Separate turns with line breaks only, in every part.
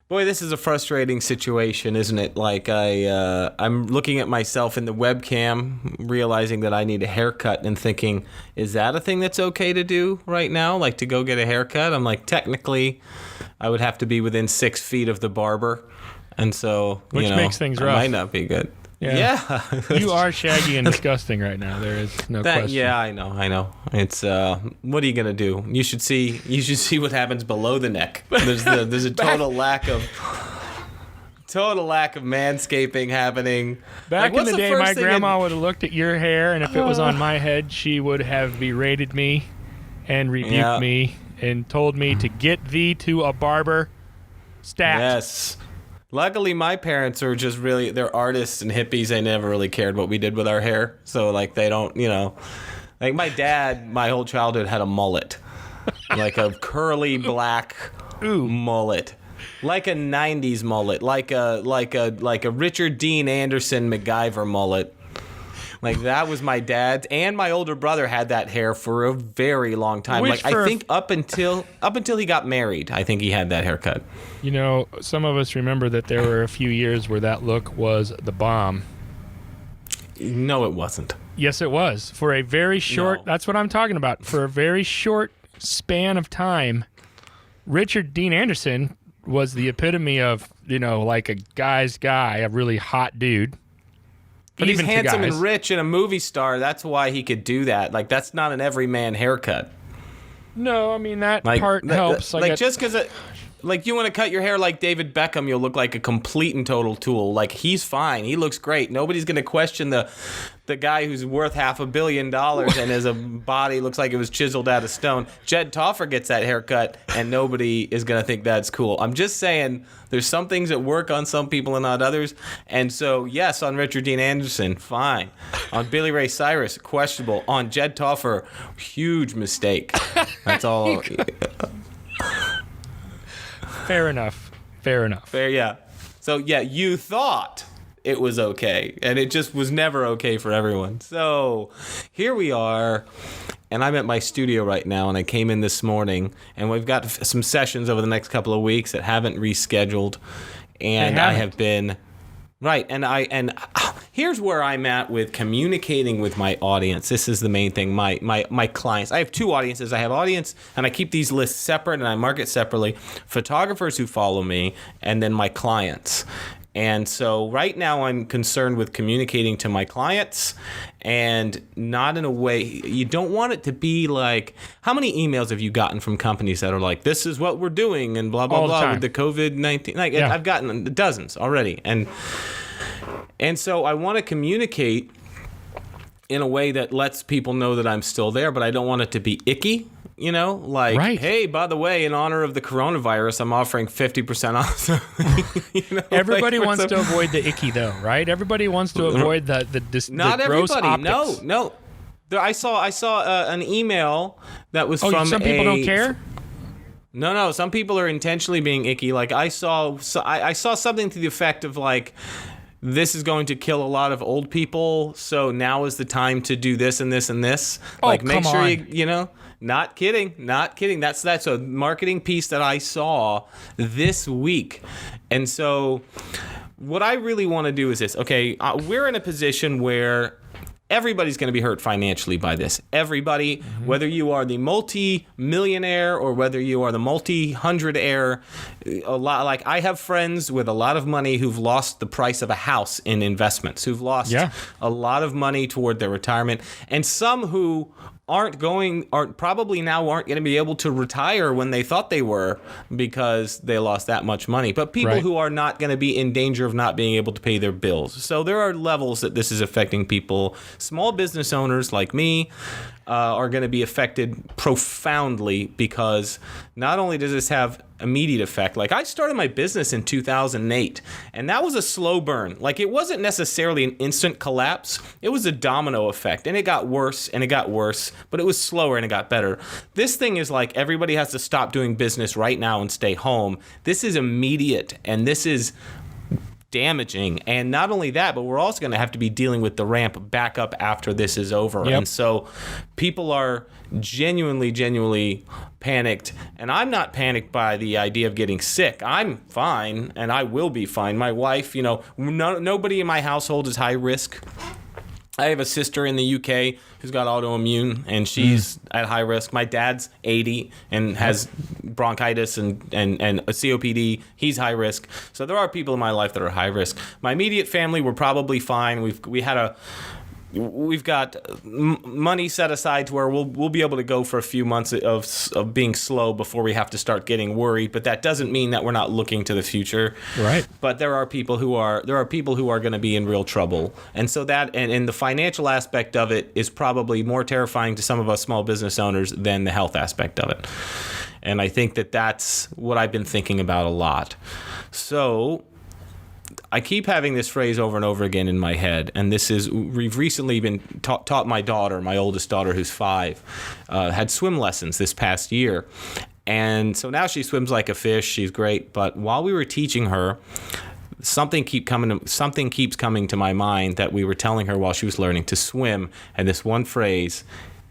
Boy, this is a frustrating situation, isn't it? Like I'm looking at myself in the webcam, realizing that I need a haircut and thinking, is that a thing that's okay to do right now? Like to go get a haircut? I'm like, technically, I would have to be within 6 feet of the barber. And so,
Which makes things rough.
Might not be good.
Yeah. You are shaggy and disgusting right now. There is no question.
Yeah, I know. It's what are you gonna do? You should see what happens below the neck. There's a total lack of manscaping happening.
Back in the day, my grandma would have looked at your hair, and if it was on my head, she would have berated me and rebuked me and told me to get thee to a barber. Stat.
Yes. Luckily, my parents are just really, they're artists and hippies. They never really cared what we did with our hair. So, like, they don't, like my dad, my whole childhood had a mullet. Like a curly black mullet. Like a 90s mullet. Like a Richard Dean Anderson MacGyver mullet. Like that was my dad's, and my older brother had that hair for a very long time. I think up until he got married, I think he had that haircut.
Some of us remember that there were a few years where that look was the bomb.
No, it wasn't.
Yes, it was. For a very short, that's what I'm talking about. For a very short span of time, Richard Dean Anderson was the epitome of, like a guy's guy, a really hot dude. But
he's handsome and rich and a movie star. That's why he could do that. Like, that's not an everyman haircut.
No, I mean, that part helps.
Just because you want to cut your hair like David Beckham, you'll look like a complete and total tool. Like, he's fine. He looks great. Nobody's going to question the guy who's worth $500 million and his body looks like it was chiseled out of stone. Jed Toffer gets that haircut, and nobody is going to think that's cool. I'm just saying there's some things that work on some people and not others. And so, yes, on Richard Dean Anderson, fine. On Billy Ray Cyrus, questionable. On Jed Toffer, huge mistake. That's all.
Fair enough.
Fair, yeah. So, yeah, you thought it was okay, and it just was never okay for everyone. So, here we are, and I'm at my studio right now, and I came in this morning, and we've got some sessions over the next couple of weeks that haven't rescheduled, and I have been... Right, and here's where I'm at with communicating with my audience. This is the main thing. My clients. I have two audiences. I have audience, and I keep these lists separate, and I market separately. Photographers who follow me, and then my clients. And so right now I'm concerned with communicating to my clients, and not in a way, you don't want it to be like, how many emails have you gotten from companies that are like, this is what we're doing and blah, blah, blah with the COVID-19? Like, I've gotten dozens already. And so I want to communicate in a way that lets people know that I'm still there, but I don't want it to be icky. Hey, by the way, in honor of the coronavirus, I'm offering 50% off.
Everybody wants to avoid the icky, though, right? Everybody wants to avoid the
Not
gross
everybody.
optics.
No. I saw an email that was from
some people don't care?
No. Some people are intentionally being icky. Like I saw something to the effect of like, this is going to kill a lot of old people, so now is the time to do this and this and this. Make sure you Not kidding. That's a marketing piece that I saw this week. And so what I really want to do is this. Okay, we're in a position where everybody's going to be hurt financially by this. Everybody, whether you are the multi-millionaire or whether you are the multi-hundredaire, like I have friends with a lot of money who've lost the price of a house in investments, who've lost a lot of money toward their retirement, and some who aren't probably now aren't going to be able to retire when they thought they were because they lost that much money. But people who are not going to be in danger of not being able to pay their bills. So there are levels that this is affecting people. Small business owners like me are going to be affected profoundly because not only does this have immediate effect, like I started my business in 2008 and that was a slow burn. Like it wasn't necessarily an instant collapse. It was a domino effect and it got worse and it got worse, but it was slower and it got better. This thing is like everybody has to stop doing business right now and stay home. This is immediate and this is damaging. And not only that, but we're also going to have to be dealing with the ramp back up after this is over.
Yep.
And so people are genuinely panicked. And I'm not panicked by the idea of getting sick. I'm fine, and I will be fine. My wife, nobody in my household is high risk. I have a sister in the UK who's got autoimmune, and she's at high risk. My dad's 80 and has bronchitis and a COPD. He's high risk. So there are people in my life that are high risk. My immediate family, we're probably fine. We've got money set aside to where we'll be able to go for a few months of being slow before we have to start getting worried. But that doesn't mean that we're not looking to the future.
Right.
But there are people who are going to be in real trouble, and so that and the financial aspect of it is probably more terrifying to some of us small business owners than the health aspect of it. And I think that's what I've been thinking about a lot. So I keep having this phrase over and over again in my head, and we've recently been taught my daughter, my oldest daughter who's 5, had swim lessons this past year. And so now she swims like a fish. She's great. But while we were teaching her, something keeps coming to my mind that we were telling her while she was learning to swim. And this one phrase,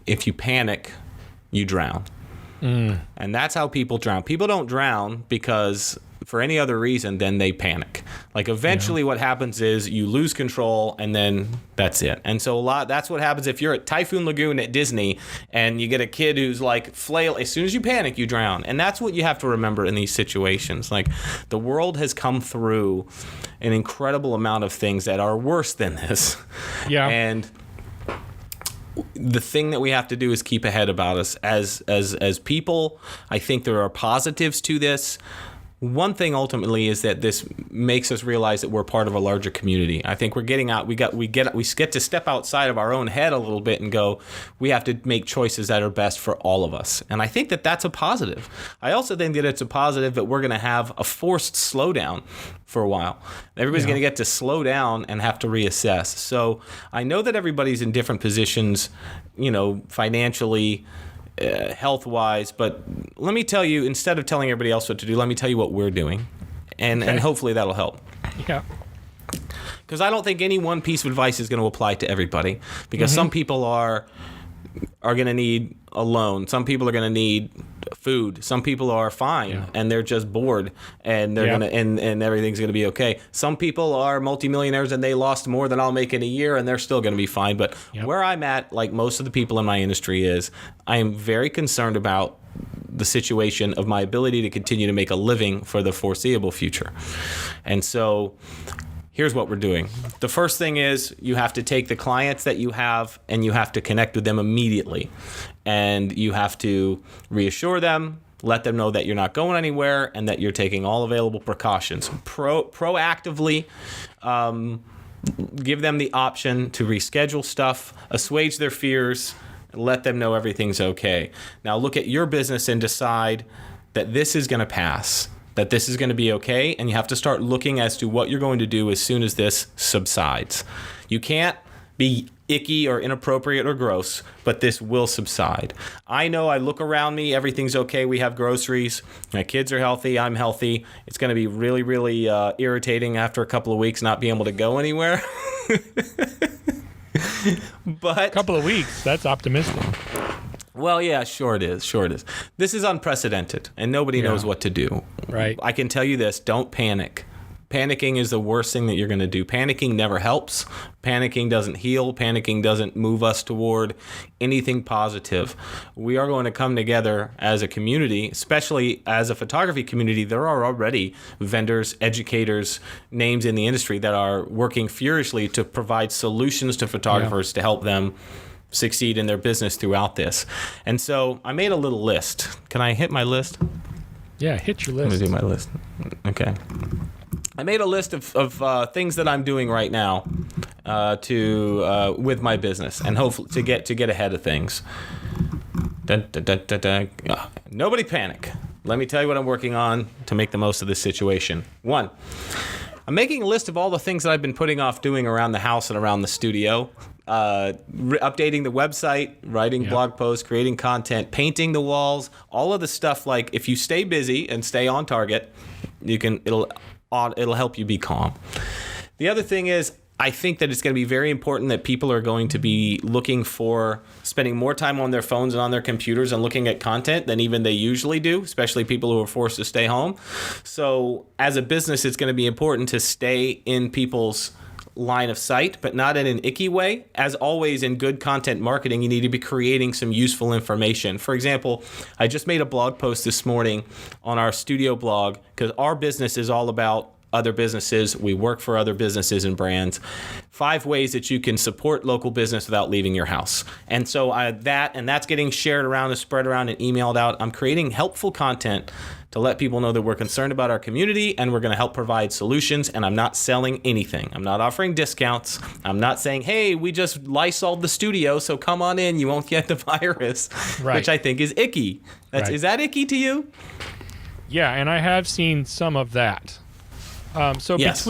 if you panic, you drown. And that's how people drown. People don't drown because for any other reason than they panic. Like eventually what happens is you lose control, and then that's it. And so that's what happens if you're at Typhoon Lagoon at Disney and you get a kid who's like flail. As soon as you panic, you drown. And that's what you have to remember in these situations. Like the world has come through an incredible amount of things that are worse than this.
Yeah.
And the thing that we have to do is keep ahead about us as people. I think there are positives to this. One thing ultimately is that this makes us realize that we're part of a larger community. I think we're getting out. We get to step outside of our own head a little bit and go, we have to make choices that are best for all of us. And I think that that's a positive. I also think that it's a positive that we're going to have a forced slowdown for a while. Everybody's going to get to slow down and have to reassess. So I know that everybody's in different positions, financially, health-wise, but let me tell you, instead of telling everybody else what to do, let me tell you what we're doing, and hopefully that'll help.
Yeah.
Because I don't think any one piece of advice is going to apply to everybody, because some people are going to need a loan. Some people are going to need food. Some people are fine and they're just bored, and they're gonna and everything's gonna be okay. Some people are multimillionaires and they lost more than I'll make in a year, and they're still gonna be fine. But where I'm at, like most of the people in my industry, is I am very concerned about the situation of my ability to continue to make a living for the foreseeable future. And so here's what we're doing. The first thing is you have to take the clients that you have and you have to connect with them immediately. And you have to reassure them, let them know that you're not going anywhere and that you're taking all available precautions. Proactively give them the option to reschedule stuff, assuage their fears, let them know everything's okay. Now look at your business and decide that this is going to pass, that this is going to be okay, and you have to start looking as to what you're going to do as soon as this subsides. You can't be icky or inappropriate or gross, but this will subside. I know, I look around me, everything's okay, we have groceries, my kids are healthy, I'm healthy. It's going to be really, really irritating after a couple of weeks not being able to go anywhere. But
a couple of weeks, that's optimistic.
Well, yeah, sure it is. This is unprecedented, and nobody knows what to do.
Right.
I can tell you this, don't panic. Panicking is the worst thing that you're going to do. Panicking never helps. Panicking doesn't heal. Panicking doesn't move us toward anything positive. We are going to come together as a community, especially as a photography community. There are already vendors, educators, names in the industry that are working furiously to provide solutions to photographers to help them succeed in their business throughout this. And so I made a little list. Can I hit my list?
Yeah, hit your list.
Let me do my list. Okay. I made a list of things that I'm doing right now with my business, and hopefully to get ahead of things. Nobody panic. Let me tell you what I'm working on to make the most of this situation. 1, I'm making a list of all the things that I've been putting off doing around the house and around the studio. Updating the website, writing blog posts, creating content, painting the walls, all of the stuff. Like if you stay busy and stay on target, it'll help you be calm. The other thing is, I think that it's going to be very important that people are going to be looking for spending more time on their phones and on their computers and looking at content than even they usually do, especially people who are forced to stay home. So as a business, it's going to be important to stay in people's line of sight, but not in an icky way. As always, in good content marketing, you need to be creating some useful information. For example, I just made a blog post this morning on our studio blog because our business is all about other businesses. We work for other businesses and brands. 5 ways that you can support local business without leaving your house. And so that's getting shared around and spread around and emailed out. I'm creating helpful content to let people know that we're concerned about our community and we're going to help provide solutions. And I'm not selling anything. I'm not offering discounts. I'm not saying, hey, we just Lysoled the studio, so come on in, you won't get the virus,
right.
Which I think is icky.
Right.
Is that icky to you?
Yeah, and I have seen some of that.
Yes.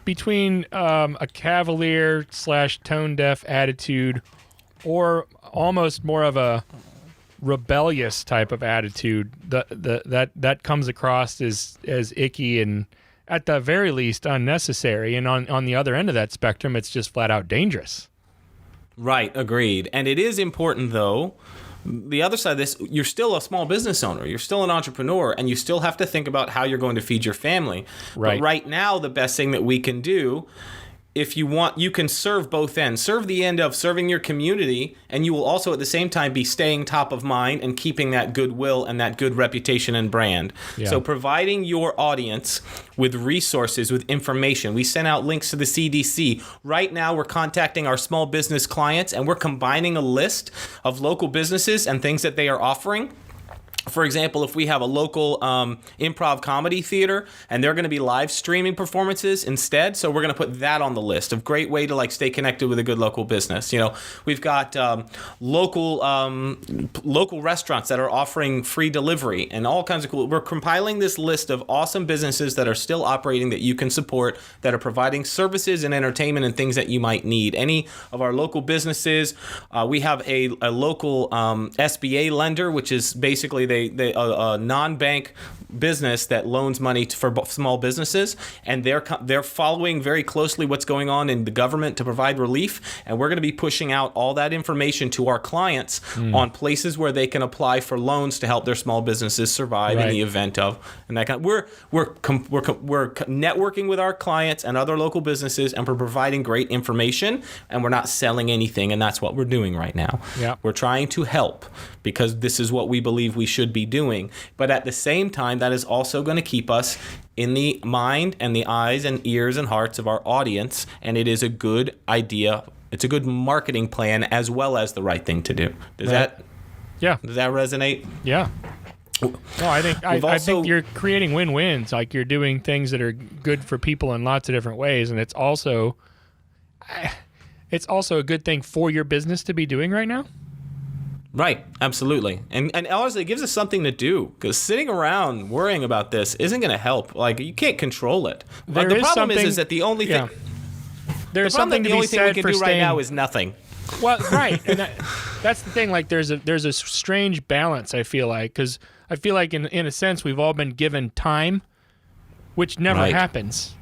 between a cavalier / tone deaf attitude or almost more of a rebellious type of attitude, that comes across as icky and at the very least unnecessary. And on the other end of that spectrum, it's just flat out dangerous.
Right, agreed. And it is important, though. The other side of this, you're still a small business owner. You're still an entrepreneur, and you still have to think about how you're going to feed your family.
Right.
But right now, the best thing that we can do, if you want, you can serve both ends. Serve the end of serving your community, and you will also at the same time be staying top of mind and keeping that goodwill and that good reputation and brand.
Yeah.
So providing your audience with resources, with information. We sent out links to the CDC. Right now, we're contacting our small business clients, and we're combining a list of local businesses and things that they are offering. For example, if we have a local improv comedy theater and they're going to be live streaming performances instead, so we're going to put that on the list of great way to stay connected with a good local business. We've got local restaurants that are offering free delivery and all kinds of cool. We're compiling this list of awesome businesses that are still operating that you can support, that are providing services and entertainment and things that you might need. Any of our local businesses, we have a local SBA lender, which is basically a non-bank business that loans money for small businesses, and they're following very closely what's going on in the government to provide relief, and we're going to be pushing out all that information to our clients on places where they can apply for loans to help their small businesses survive in the event of and that kind of, we're networking with our clients and other local businesses, and we're providing great information, and we're not selling anything, and that's what we're doing right now.
Yeah.
We're trying to help because this is what we believe we should be doing, but at the same time, that is also going to keep us in the mind and the eyes and ears and hearts of our audience, and it is a good idea. It's a good marketing plan as well as the right thing to do. Does that resonate?
Yeah. No, I think you're creating win-wins. Like, you're doing things that are good for people in lots of different ways, and it's also a good thing for your business to be doing right now.
Right, absolutely. And honestly, it gives us something to do, because sitting around worrying about this isn't going to help. You can't control it. The problem is that the only thing
there's something to be said
we can
for
do right
staying,
now is nothing.
Well, right, and that's the thing. There's a strange balance, I feel like, because I feel like in a sense we've all been given time, which never happens.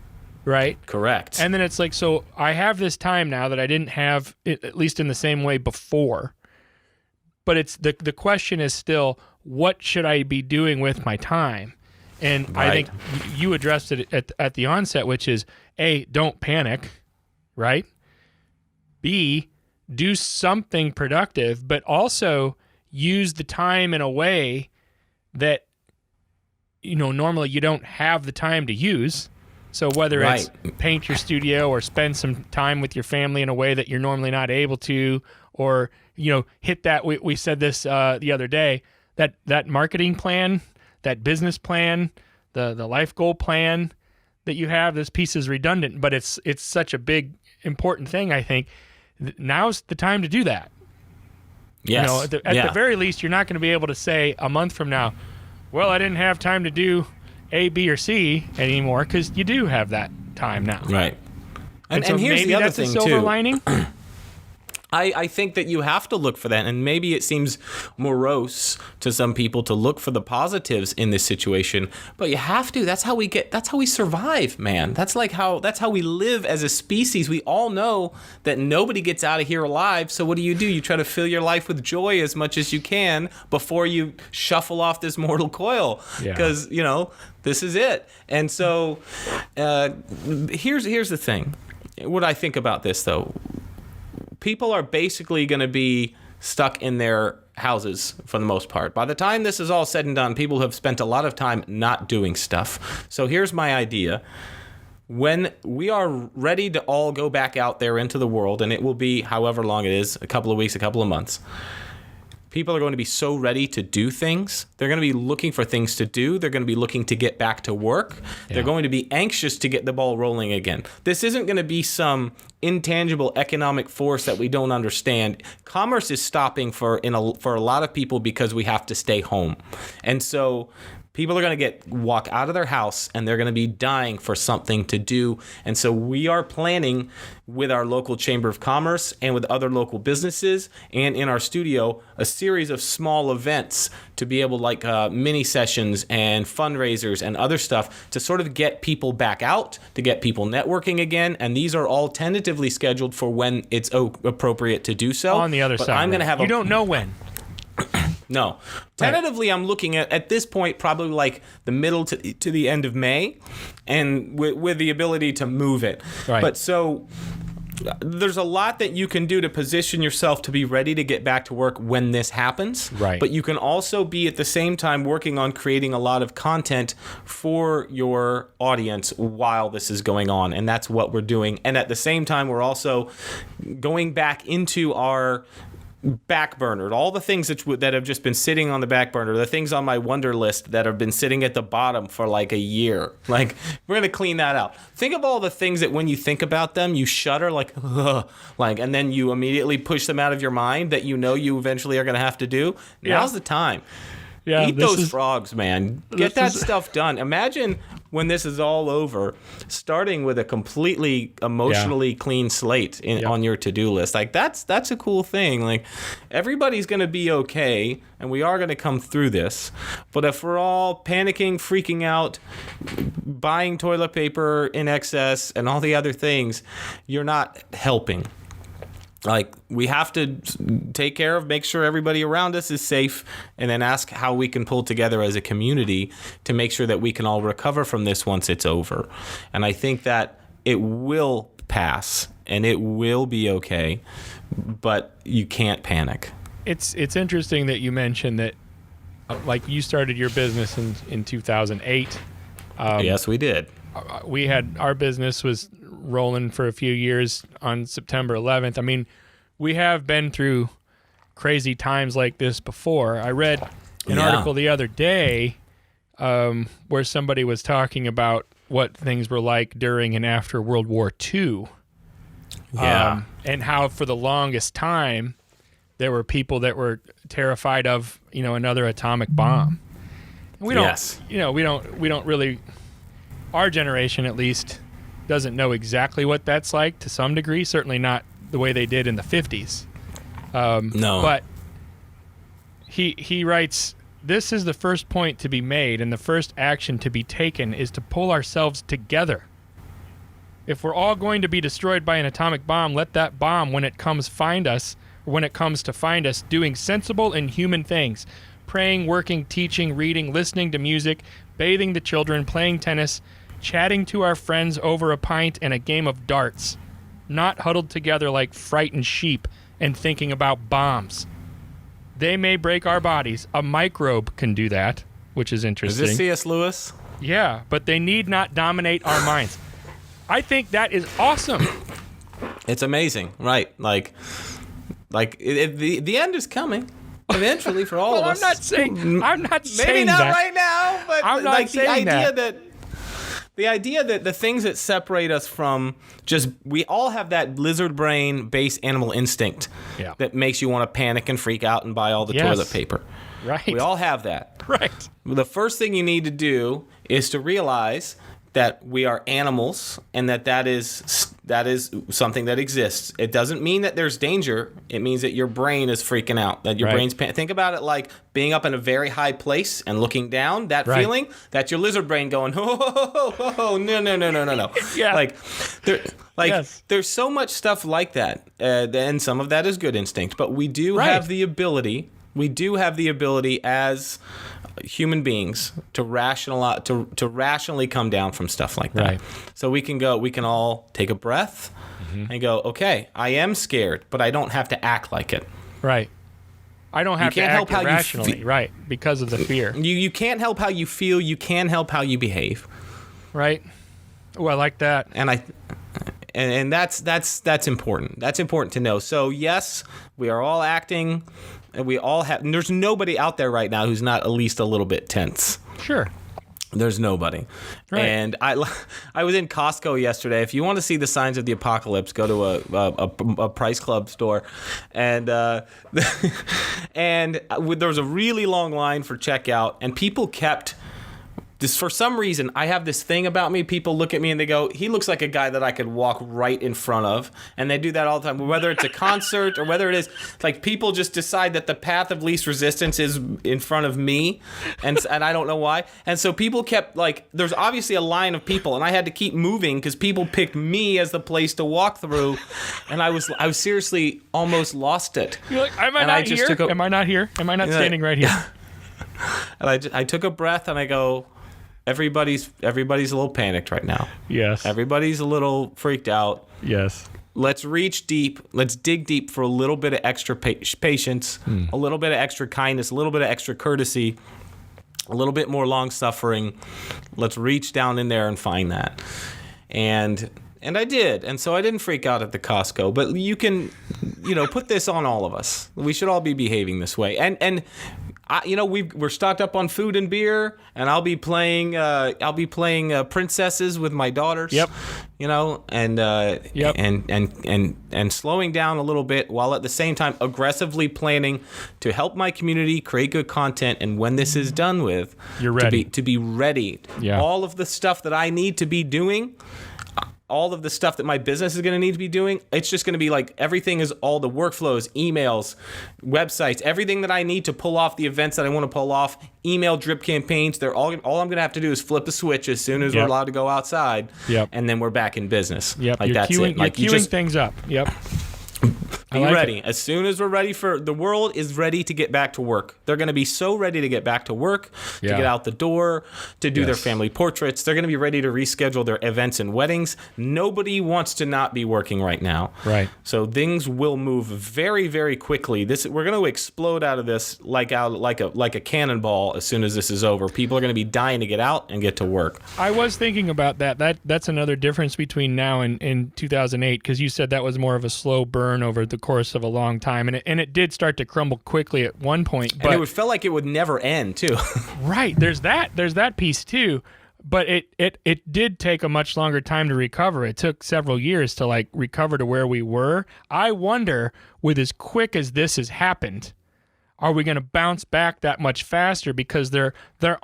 Right?
Correct.
And then it's like, so I have this time now that I didn't have, at least in the same way before. But it's the question is still, what should I be doing with my time? And I think you addressed it at the onset, which is A, don't panic, right? B, do something productive, but also use the time in a way that normally you don't have the time to use. So whether it's paint your studio or spend some time with your family in a way that you're normally not able to, or hit that. We said this the other day, that marketing plan, that business plan, the life goal plan that you have. This piece is redundant, but it's such a big important thing. I think now's the time to do that.
Yes.
At the very least, you're not going to be able to say a month from now, well, I didn't have time to do A, B, or C anymore, because you do have that time now.
Right.
And so
here's
maybe
the other
that's
thing
a silver
too.
lining.
I think that you have to look for that, and maybe it seems morose to some people to look for the positives in this situation, but you have to. That's how we survive, man. That's how we live as a species. We all know that nobody gets out of here alive, so what do? You try to fill your life with joy as much as you can before you shuffle off this mortal coil, because this is it. And so here's the thing. What I think about this, though. People are basically going to be stuck in their houses for the most part. By the time this is all said and done, people have spent a lot of time not doing stuff. So here's my idea. When we are ready to all go back out there into the world, and it will be however long it is, a couple of weeks, a couple of months, people are going to be so ready to do things. They're going to be looking for things to do. They're going to be looking to get back to work. Yeah. They're going to be anxious to get the ball rolling again. This isn't going to be some intangible economic force that we don't understand. Commerce is stopping for a lot of people because we have to stay home. And so people are going to walk out of their house and they're going to be dying for something to do. And so we are planning with our local Chamber of Commerce and with other local businesses and in our studio a series of small events to be able mini sessions and fundraisers and other stuff to sort of get people back out, to get people networking again. And these are all tentatively scheduled for when it's appropriate to do so.
On the other side,
I'm going to have
you don't know when.
No. Tentatively, I'm looking at this point, probably like the middle to the end of May, and with the ability to move it.
Right.
But so there's a lot that you can do to position yourself to be ready to get back to work when this happens.
Right.
But you can also be at the same time working on creating a lot of content for your audience while this is going on. And that's what we're doing. And at the same time, we're also going back into our back burner, all the things that have just been sitting on the back burner, the things on my wonder list that have been sitting at the bottom for like a year. Like, we're going to clean that out. Think of all the things that when you think about them, you shudder and then you immediately push them out of your mind that you eventually are going to have to do. Now's the time.
Yeah,
eat those frogs, man. Get that stuff done. Imagine when this is all over, starting with a completely emotionally clean slate on your to-do list. Like, that's a cool thing. Like, everybody's going to be okay, and we are going to come through this. But if we're all panicking, freaking out, buying toilet paper in excess, and all the other things, you're not helping. Like, we have to make sure everybody around us is safe, and then ask how we can pull together as a community to make sure that we can all recover from this once it's over. And I think that it will pass and it will be okay, but you can't panic.
It's interesting that you mentioned that, like, you started your business in 2008.
Yes, we did.
Our business was rolling for a few years on September 11th. I mean, we have been through crazy times like this before. I read an article the other day where somebody was talking about what things were like during and after World War II.
Yeah.
And how for the longest time there were people that were terrified of, another atomic bomb. And we don't really, our generation at least, doesn't know exactly what that's like to some degree, certainly not the way they did in the 50s.
No.
But he writes, this is the first point to be made, and the first action to be taken is to pull ourselves together. If we're all going to be destroyed by an atomic bomb, let that bomb, when it comes to find us, doing sensible and human things, praying, working, teaching, reading, listening to music, bathing the children, playing tennis, chatting to our friends over a pint and a game of darts, not huddled together like frightened sheep and thinking about bombs. They may break our bodies. A microbe can do that, which is interesting.
Is this C.S. Lewis?
Yeah, but they need not dominate our minds. I think that is awesome.
It's amazing, right? The end is coming. Eventually, for all of us.
I'm not saying
maybe not
that.
Right now, but
I'm not saying
the idea that the things that separate us from we all have that lizard brain base animal instinct that makes you want to panic and freak out and buy all the toilet paper.
Right.
We all have that.
Right.
The first thing you need to do is to realize that we are animals and that That is something that exists. It doesn't mean that there's danger. It means that your brain is freaking out. That your brain's think about it like being up in a very high place and looking down. That feeling, that's your lizard brain going, oh, no.
Yeah.
There's so much stuff like that, and some of that is good instinct. But we do have the ability. We do have the ability as human beings to rationally come down from stuff like that.
Right.
So we can all take a breath and go, okay, I am scared, but I don't have to act like it.
Right. I don't have to
can't help
act
how you
irrationally, right, because of the fear.
You can't help how you feel. You can help how you behave.
Right. Oh, I like that.
And that's important. That's important to know. So yes, we are all acting, and we all have. And there's nobody out there right now who's not at least a little bit tense.
Sure.
There's nobody.
Right.
And I was in Costco yesterday. If you want to see the signs of the apocalypse, go to a Price Club store, and and there was a really long line for checkout, and people kept. For some reason, I have this thing about me. People look at me and they go, he looks like a guy that I could walk right in front of. And they do that all the time. Whether it's a concert or whether it is, like, people just decide that the path of least resistance is in front of me. And I don't know why. And so people kept, like, there's obviously a line of people. And I had to keep moving because people picked me as the place to walk through. And I was seriously almost lost it.
You're like, am I not here? Am I not here? Am I not standing right here?
And I took a breath and I go, Everybody's a little panicked right now.
Yes.
Everybody's a little freaked out.
Yes.
Let's reach deep. Let's dig deep for a little bit of extra patience, a little bit of extra kindness, a little bit of extra courtesy, a little bit more long suffering. Let's reach down in there and find that. And I did. And so I didn't freak out at the Costco. But you can, put this on all of us. We should all be behaving this way. And we're stocked up on food and beer, and I'll be playing princesses with my daughters.
Yep.
And slowing down a little bit while at the same time aggressively planning to help my community create good content. And when this is done with,
you're ready
to be ready.
Yeah.
All of the stuff that I need to be doing. All of the stuff that my business is going to need to be doing, it's just going to be like everything is all the workflows, emails, websites, everything that I need to pull off the events that I want to pull off, email drip campaigns. They're all I'm going to have to do is flip the switch as soon as we're allowed to go outside, and then we're back in business.
Yep.
Like that's it. Like
you're queuing things up. Yep.
Be ready. As soon as we're ready the world is ready to get back to work. They're going to be so ready to get back to work, to get out the door, to do their family portraits. They're going to be ready to reschedule their events and weddings. Nobody wants to not be working right now.
Right.
So things will move very, very quickly. We're going to explode out of this like a cannonball as soon as this is over. People are going to be dying to get out and get to work.
I was thinking about that. That's another difference between now and 2008, because you said that was more of a slow burn over the course of a long time, and it did start to crumble quickly at one point. But
and it would feel like it would never end too.
Right. There's that piece too. But it did take a much longer time to recover. It took several years to recover to where we were. I wonder, with as quick as this has happened, are we going to bounce back that much faster because there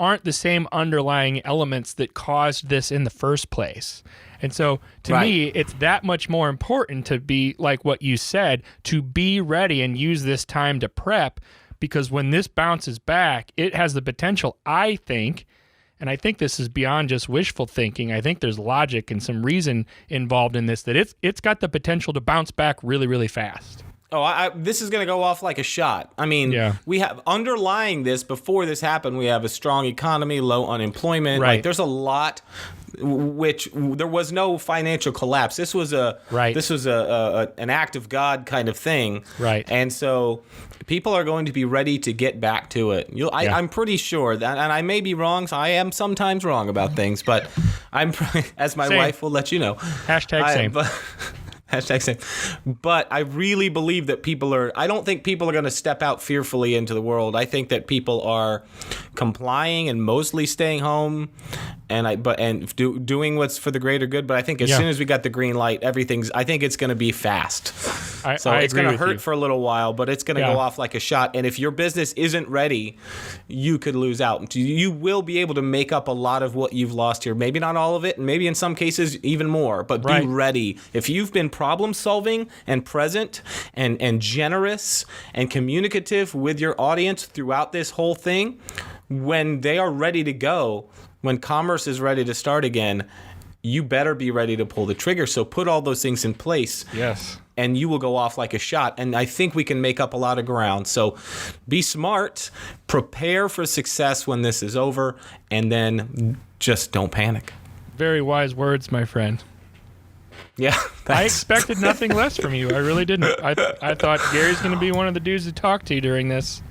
aren't the same underlying elements that caused this in the first place? And so, to me, it's that much more important to be, like what you said, to be ready and use this time to prep, because when this bounces back, it has the potential, I think, and I think this is beyond just wishful thinking. I think there's logic and some reason involved in this, that it's got the potential to bounce back really, really fast.
Oh, this is going to go off like a shot. I mean, we have underlying this before this happened. We have a strong economy, low unemployment.
Right.
There's a lot, which there was no financial collapse. This was an act of God kind of thing.
Right.
And so people are going to be ready to get back to it. I'm pretty sure that, and I may be wrong. So I am sometimes wrong about things, but as my wife will let you know.
Same.
Hashtag same. But I really believe that I don't think people are going to step out fearfully into the world. I think that people are complying and mostly staying home, and doing what's for the greater good. But I think as soon as we got the green light, I think it's going to be fast. So it's going to hurt for a little while, but it's going to go off like a shot. And if your business isn't ready, you could lose out. You will be able to make up a lot of what you've lost here. Maybe not all of it, and maybe in some cases even more, but be ready. If you've been problem solving and present and generous and communicative with your audience throughout this whole thing, when they are ready to go, when commerce is ready to start again, you better be ready to pull the trigger. So put all those things in place.
Yes.
And you will go off like a shot. And I think we can make up a lot of ground. So be smart, prepare for success when this is over, and then just don't panic.
Very wise words, my friend.
Yeah.
I expected nothing less from you. I really didn't. I thought Gary's going to be one of the dudes to talk to during this.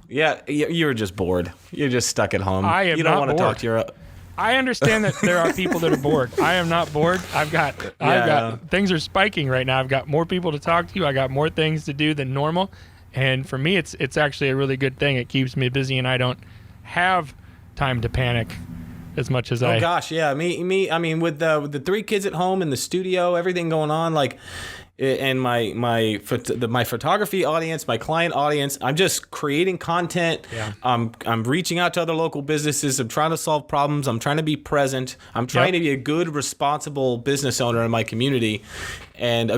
Yeah, you're just bored. You're just stuck at home.
I am
You don't
not
want to
bored.
talk to your...
I understand that there are people that are bored. I am not bored. I've got things are spiking right now. I've got more people to talk to. I got more things to do than normal. And for me, it's actually a really good thing. It keeps me busy, and I don't have time to panic as much as I...
Oh gosh, yeah. Me. I mean, with the 3 kids at home in the studio, everything going on, like, and my photography audience, my client audience, I'm just creating content.
Yeah.
I'm reaching out to other local businesses. I'm trying to solve problems. I'm trying to be present. I'm trying to be a good, responsible business owner in my community, and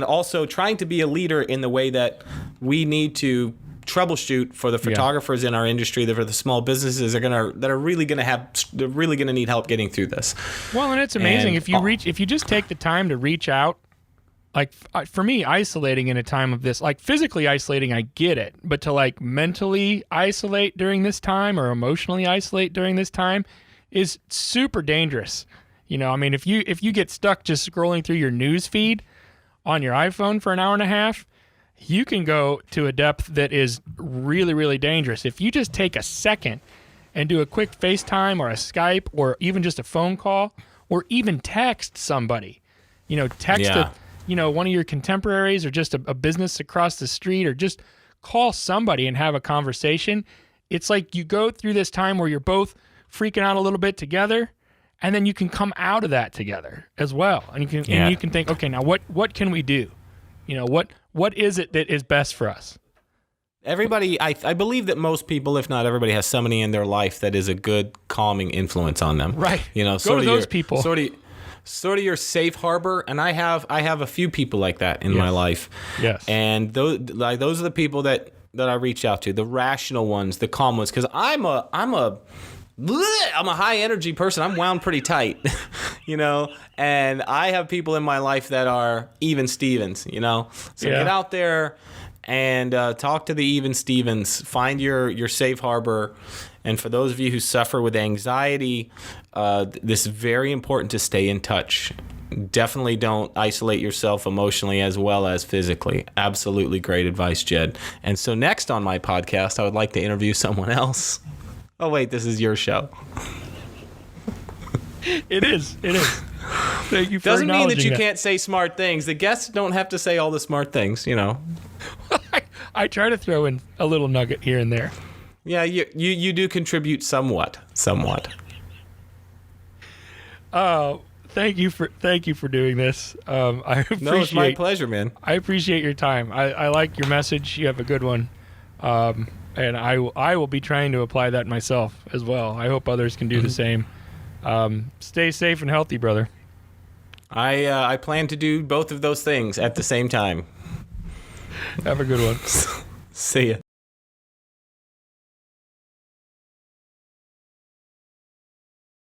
also trying to be a leader in the way that we need to troubleshoot for the photographers in our industry, for the small businesses that are really going to need help getting through this.
Well, and it's amazing if you just take the time to reach out. Like, for me, isolating in a time of this, like physically isolating, I get it, but to like mentally isolate during this time or emotionally isolate during this time is super dangerous. You know, I mean, if you get stuck just scrolling through your news feed on your iPhone for an hour and a half, you can go to a depth that is really, really dangerous. If you just take a second and do a quick FaceTime or a Skype or even just a phone call or even text somebody, one of your contemporaries or just a business across the street, or just call somebody and have a conversation. It's like you go through this time where you're both freaking out a little bit together, and then you can come out of that together as well. And you can think, okay, now what can we do? You know, what is it that is best for us?
Everybody, I believe that most people, if not everybody, has somebody in their life that is a good calming influence on them.
Right.
You know,
go to those people.
Sort of your safe harbor, and I have a few people like that in my life.
Yes.
And those are the people that I reach out to, the rational ones, the calm ones, because I'm a high energy person. I'm wound pretty tight, you know, and I have people in my life that are even Stevens, you know. So get out there and talk to the even Stevens. Find your safe harbor. And for those of you who suffer with anxiety, this is very important to stay in touch. Definitely don't isolate yourself emotionally as well as physically. Absolutely great advice, Jed. And so next on my podcast, I would like to interview someone else. Oh, wait, this is your show.
It is. Thank you for
Doesn't mean that you
acknowledging
can't say smart things. The guests don't have to say all the smart things, you know.
I try to throw in a little nugget here and there.
Yeah, you do contribute somewhat.
Oh, thank you for doing this. I appreciate.
No, it's my pleasure, man.
I appreciate your time. I like your message. You have a good one, and I will be trying to apply that myself as well. I hope others can do the same. Stay safe and healthy, brother.
I plan to do both of those things at the same time.
Have a good one.
See ya.